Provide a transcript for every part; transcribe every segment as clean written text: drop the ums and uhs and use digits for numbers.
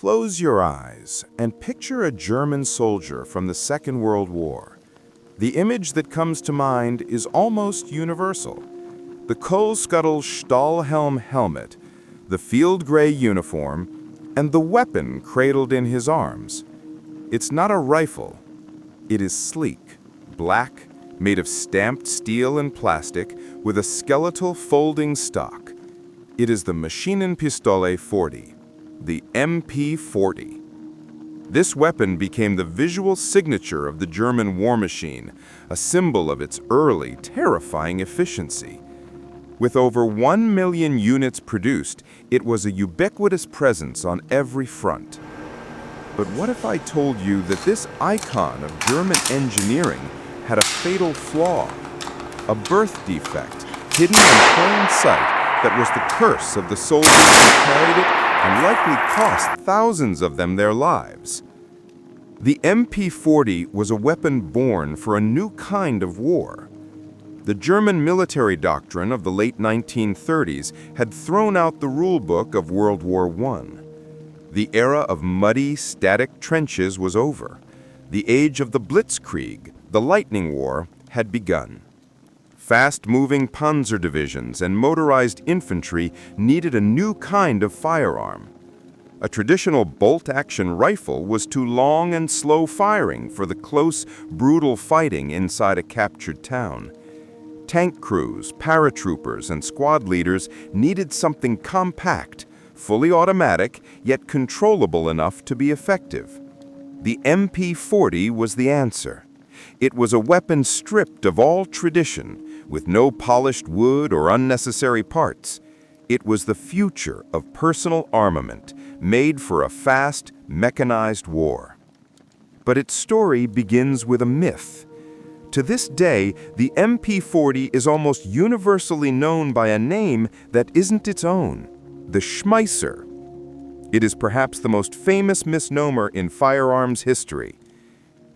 Close your eyes and picture a German soldier from the Second World War. The image that comes to mind is almost universal. The coal-scuttle Stahlhelm helmet, the field gray uniform, and the weapon cradled in his arms. It's not a rifle. It is sleek, black, made of stamped steel and plastic with a skeletal folding stock. It is the Maschinenpistole 40, the MP-40. This weapon became the visual signature of the German war machine, a symbol of its early, terrifying efficiency. With over 1 million units produced, it was a ubiquitous presence on every front. But what if I told you that this icon of German engineering had a fatal flaw, a birth defect, hidden in plain sight, that was the curse of the soldiers who carried it and likely cost thousands of them their lives? The MP-40 was a weapon born for a new kind of war. The German military doctrine of the late 1930s had thrown out the rulebook of World War I. The era of muddy, static trenches was over. The age of the Blitzkrieg, the lightning war, had begun. Fast-moving panzer divisions and motorized infantry needed a new kind of firearm. A traditional bolt-action rifle was too long and slow-firing for the close, brutal fighting inside a captured town. Tank crews, paratroopers, and squad leaders needed something compact, fully automatic, yet controllable enough to be effective. The MP-40 was the answer. It was a weapon stripped of all tradition, with no polished wood or unnecessary parts. It was the future of personal armament, made for a fast, mechanized war. But its story begins with a myth. To this day, the MP-40 is almost universally known by a name that isn't its own, the Schmeisser. It is perhaps the most famous misnomer in firearms history.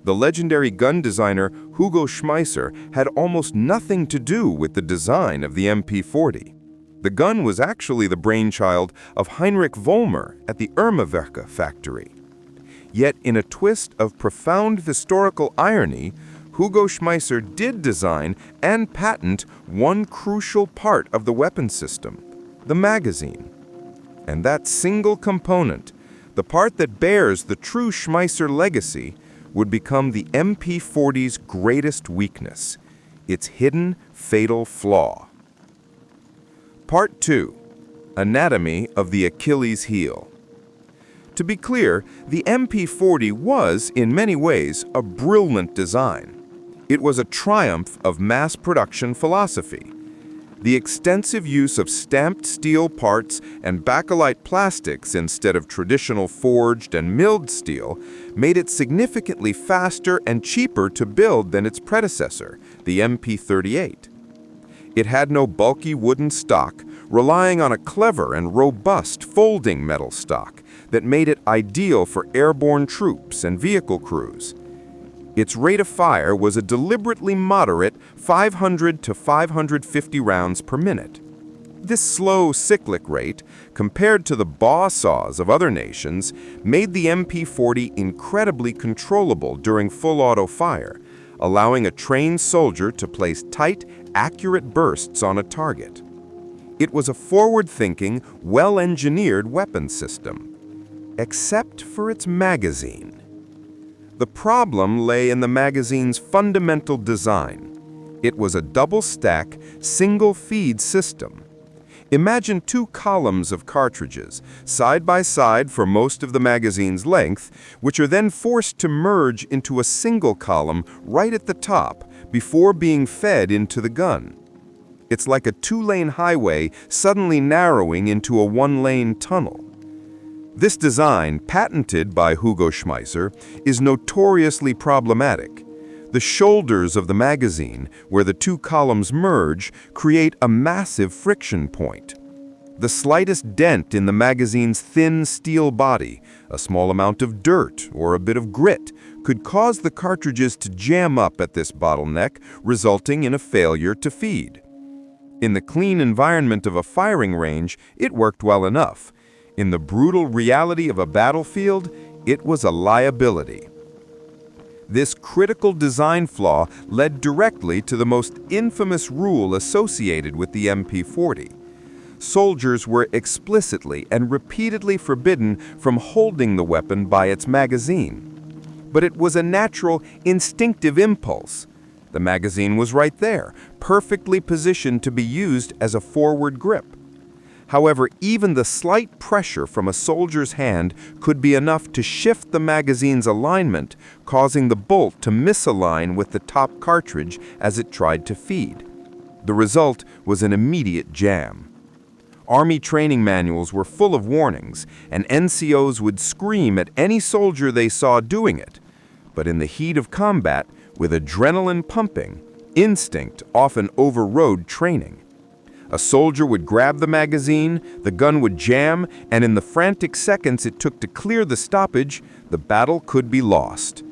The legendary gun designer Hugo Schmeisser had almost nothing to do with the design of the MP-40. The gun was actually the brainchild of Heinrich Vollmer at the Werke factory. Yet, in a twist of profound historical irony, Hugo Schmeisser did design and patent one crucial part of the weapon system, the magazine. And that single component, the part that bears the true Schmeisser legacy, would become the MP-40's greatest weakness, its hidden, fatal flaw. Part 2. Anatomy of the Achilles heel. To be clear, the MP-40 was, in many ways, a brilliant design. It was a triumph of mass production philosophy. The extensive use of stamped steel parts and bakelite plastics instead of traditional forged and milled steel made it significantly faster and cheaper to build than its predecessor, the MP-38. It had no bulky wooden stock, relying on a clever and robust folding metal stock that made it ideal for airborne troops and vehicle crews. Its rate of fire was a deliberately moderate 500 to 550 rounds per minute. This slow cyclic rate, compared to the bow saws of other nations, made the MP-40 incredibly controllable during full auto fire, allowing a trained soldier to place tight, accurate bursts on a target. It was a forward-thinking, well-engineered weapon system, except for its magazine. The problem lay in the magazine's fundamental design. It was a double-stack, single-feed system. Imagine two columns of cartridges, side by side for most of the magazine's length, which are then forced to merge into a single column right at the top before being fed into the gun. It's like a two-lane highway suddenly narrowing into a one-lane tunnel. This design, patented by Hugo Schmeisser, is notoriously problematic. The shoulders of the magazine, where the two columns merge, create a massive friction point. The slightest dent in the magazine's thin steel body, a small amount of dirt or a bit of grit, could cause the cartridges to jam up at this bottleneck, resulting in a failure to feed. In the clean environment of a firing range, it worked well enough. In the brutal reality of a battlefield, it was a liability. This critical design flaw led directly to the most infamous rule associated with the MP-40. Soldiers were explicitly and repeatedly forbidden from holding the weapon by its magazine. But it was a natural, instinctive impulse. The magazine was right there, perfectly positioned to be used as a forward grip. However, even the slight pressure from a soldier's hand could be enough to shift the magazine's alignment, causing the bolt to misalign with the top cartridge as it tried to feed. The result was an immediate jam. Army training manuals were full of warnings, and NCOs would scream at any soldier they saw doing it. But in the heat of combat, with adrenaline pumping, instinct often overrode training. A soldier would grab the magazine, the gun would jam, and in the frantic seconds it took to clear the stoppage, the battle could be lost.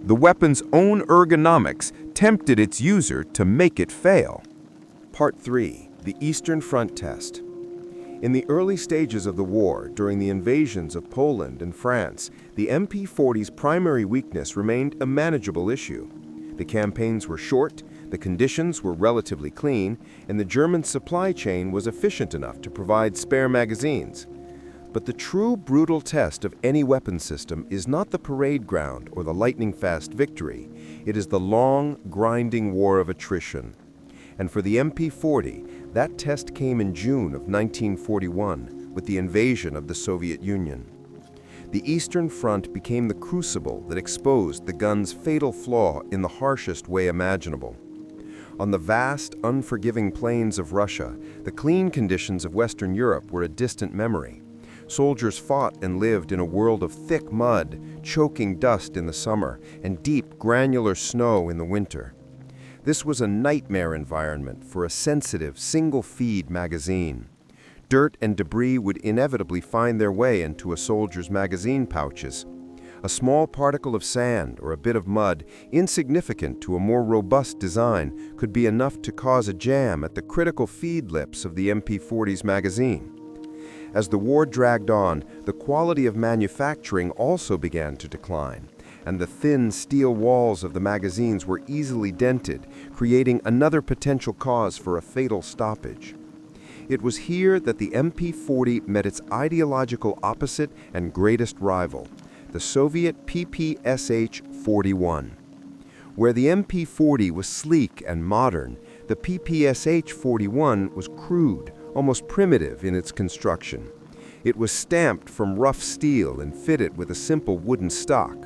The weapon's own ergonomics tempted its user to make it fail. Part 3. The Eastern Front Test. In the early stages of the war, during the invasions of Poland and France, the MP-40's primary weakness remained a manageable issue. The campaigns were short, the conditions were relatively clean, and the German supply chain was efficient enough to provide spare magazines. But the true brutal test of any weapon system is not the parade ground or the lightning-fast victory. It is the long, grinding war of attrition. And for the MP-40, that test came in June of 1941 with the invasion of the Soviet Union. The Eastern Front became the crucible that exposed the gun's fatal flaw in the harshest way imaginable. On the vast, unforgiving plains of Russia, the clean conditions of Western Europe were a distant memory. Soldiers fought and lived in a world of thick mud, choking dust in the summer, and deep, granular snow in the winter. This was a nightmare environment for a sensitive, single-feed magazine. Dirt and debris would inevitably find their way into a soldier's magazine pouches. A small particle of sand or a bit of mud, insignificant to a more robust design, could be enough to cause a jam at the critical feed lips of the MP-40's magazine. As the war dragged on, the quality of manufacturing also began to decline, and the thin steel walls of the magazines were easily dented, creating another potential cause for a fatal stoppage. It was here that the MP-40 met its ideological opposite and greatest rival, the Soviet PPSh-41. Where the MP-40 was sleek and modern, the PPSh-41 was crude, almost primitive in its construction. It was stamped from rough steel and fitted with a simple wooden stock.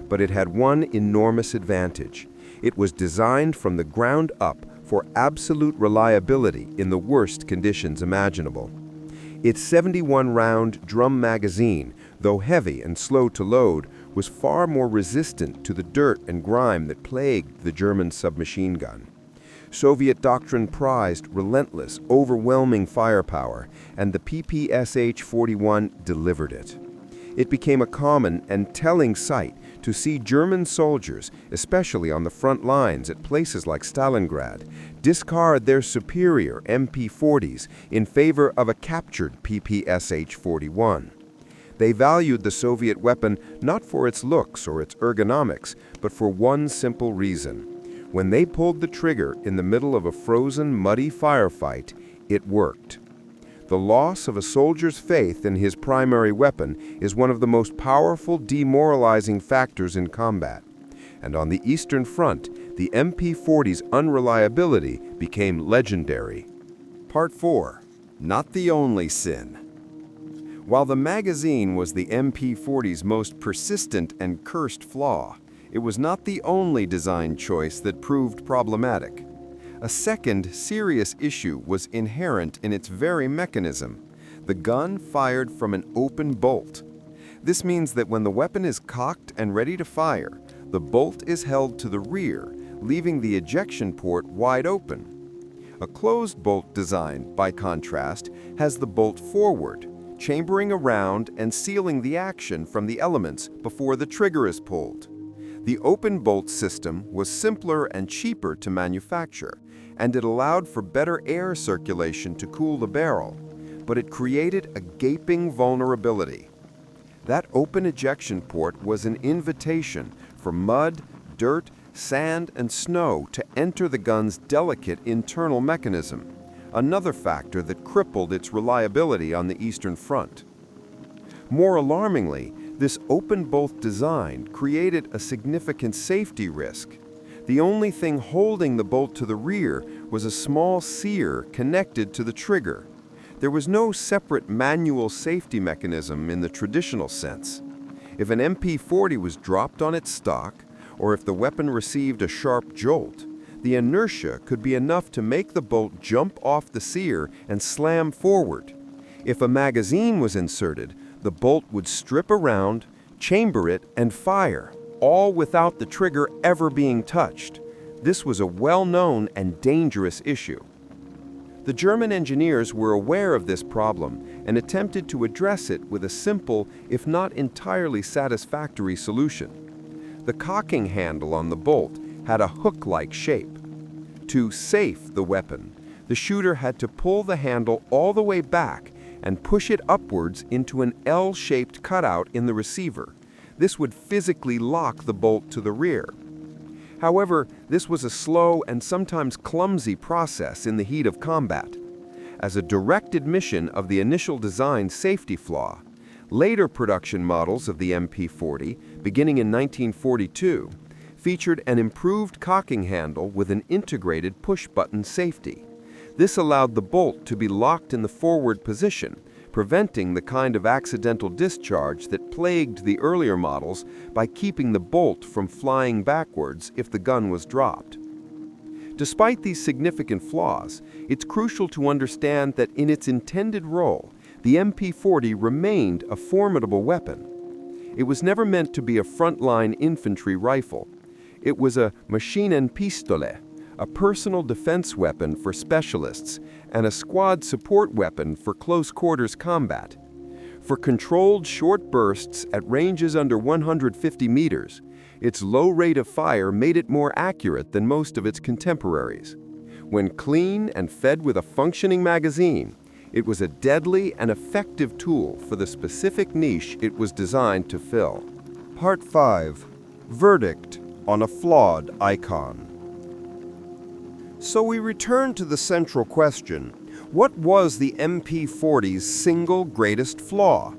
But it had one enormous advantage. It was designed from the ground up for absolute reliability in the worst conditions imaginable. Its 71-round drum magazine, though heavy and slow to load, was far more resistant to the dirt and grime that plagued the German submachine gun. Soviet doctrine prized relentless, overwhelming firepower, and the PPSh-41 delivered it. It became a common and telling sight to see German soldiers, especially on the front lines at places like Stalingrad, discard their superior MP-40s in favor of a captured PPSh-41. They valued the Soviet weapon not for its looks or its ergonomics, but for one simple reason. When they pulled the trigger in the middle of a frozen, muddy firefight, it worked. The loss of a soldier's faith in his primary weapon is one of the most powerful demoralizing factors in combat. And on the Eastern Front, the MP-40's unreliability became legendary. Part 4. Not the only sin. While the magazine was the MP-40's most persistent and cursed flaw, it was not the only design choice that proved problematic. A second serious issue was inherent in its very mechanism. The gun fired from an open bolt. This means that when the weapon is cocked and ready to fire, the bolt is held to the rear, leaving the ejection port wide open. A closed bolt design, by contrast, has the bolt forward, chambering around and sealing the action from the elements before the trigger is pulled. The open bolt system was simpler and cheaper to manufacture, and it allowed for better air circulation to cool the barrel. but it created a gaping vulnerability. That open ejection port was an invitation for mud, dirt, sand, and snow to enter the gun's delicate internal mechanism, another factor that crippled its reliability on the Eastern Front. More alarmingly, this open bolt design created a significant safety risk. The only thing holding the bolt to the rear was a small sear connected to the trigger. There was no separate manual safety mechanism in the traditional sense. If an MP-40 was dropped on its stock, or if the weapon received a sharp jolt, the inertia could be enough to make the bolt jump off the sear and slam forward. If a magazine was inserted, the bolt would strip around, chamber it, and fire, all without the trigger ever being touched. This was a well-known and dangerous issue. The German engineers were aware of this problem and attempted to address it with a simple, if not entirely satisfactory solution. The cocking handle on the bolt had a hook-like shape. To safe the weapon, the shooter had to pull the handle all the way back and push it upwards into an L-shaped cutout in the receiver. This would physically lock the bolt to the rear. However, this was a slow and sometimes clumsy process in the heat of combat. As a direct admission of the initial design safety flaw, later production models of the MP-40, beginning in 1942, featured an improved cocking handle with an integrated push-button safety. This allowed the bolt to be locked in the forward position, preventing the kind of accidental discharge that plagued the earlier models by keeping the bolt from flying backwards if the gun was dropped. Despite these significant flaws, it's crucial to understand that in its intended role, the MP-40 remained a formidable weapon. It was never meant to be a frontline infantry rifle. It was a Maschinenpistole, a personal defense weapon for specialists, and a squad support weapon for close-quarters combat. For controlled short bursts at ranges under 150 meters, its low rate of fire made it more accurate than most of its contemporaries. When clean and fed with a functioning magazine, it was a deadly and effective tool for the specific niche it was designed to fill. Part 5. Verdict on a flawed icon. So we return to the central question: what was the MP-40's single greatest flaw?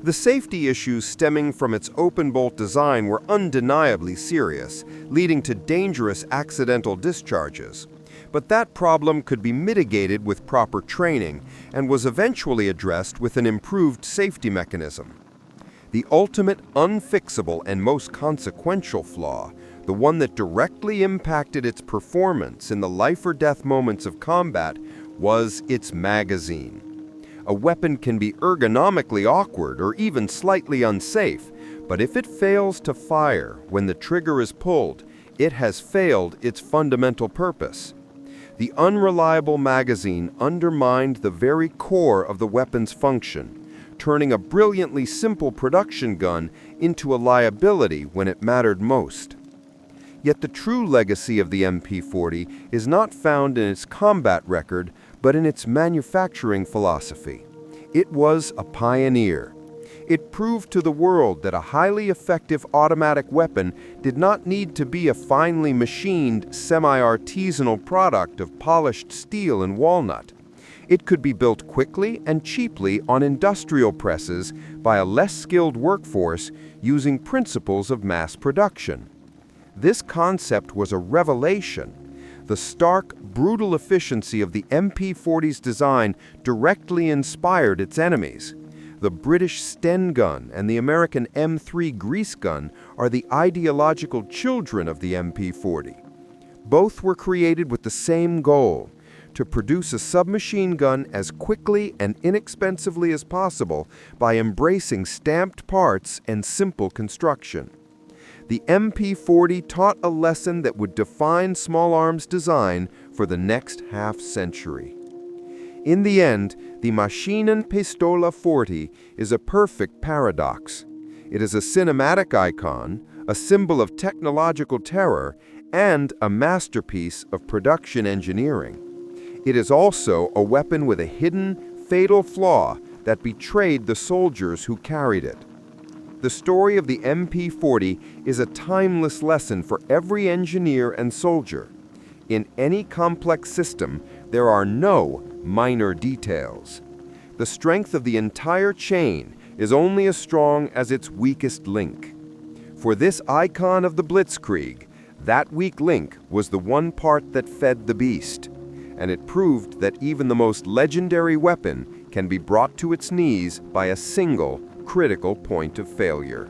The safety issues stemming from its open bolt design were undeniably serious, leading to dangerous accidental discharges. But that problem could be mitigated with proper training and was eventually addressed with an improved safety mechanism. The ultimate unfixable and most consequential flaw, the one that directly impacted its performance in the life-or-death moments of combat, was its magazine. A weapon can be ergonomically awkward or even slightly unsafe, but if it fails to fire when the trigger is pulled, it has failed its fundamental purpose. The unreliable magazine undermined the very core of the weapon's function, turning a brilliantly simple production gun into a liability when it mattered most. Yet the true legacy of the MP-40 is not found in its combat record, but in its manufacturing philosophy. It was a pioneer. It proved to the world that a highly effective automatic weapon did not need to be a finely machined, semi-artisanal product of polished steel and walnut. It could be built quickly and cheaply on industrial presses by a less skilled workforce using principles of mass production. This concept was a revelation. The stark, brutal efficiency of the MP-40's design directly inspired its enemies. The British Sten gun and the American M3 grease gun are the ideological children of the MP-40. Both were created with the same goal: to produce a submachine gun as quickly and inexpensively as possible by embracing stamped parts and simple construction. The MP-40 taught a lesson that would define small arms design for the next half-century. In the end, the Maschinenpistole 40 is a perfect paradox. It is a cinematic icon, a symbol of technological terror, and a masterpiece of production engineering. It is also a weapon with a hidden, fatal flaw that betrayed the soldiers who carried it. The story of the MP-40 is a timeless lesson for every engineer and soldier. In any complex system, there are no minor details. The strength of the entire chain is only as strong as its weakest link. For this icon of the Blitzkrieg, that weak link was the one part that fed the beast, and it proved that even the most legendary weapon can be brought to its knees by a single critical point of failure.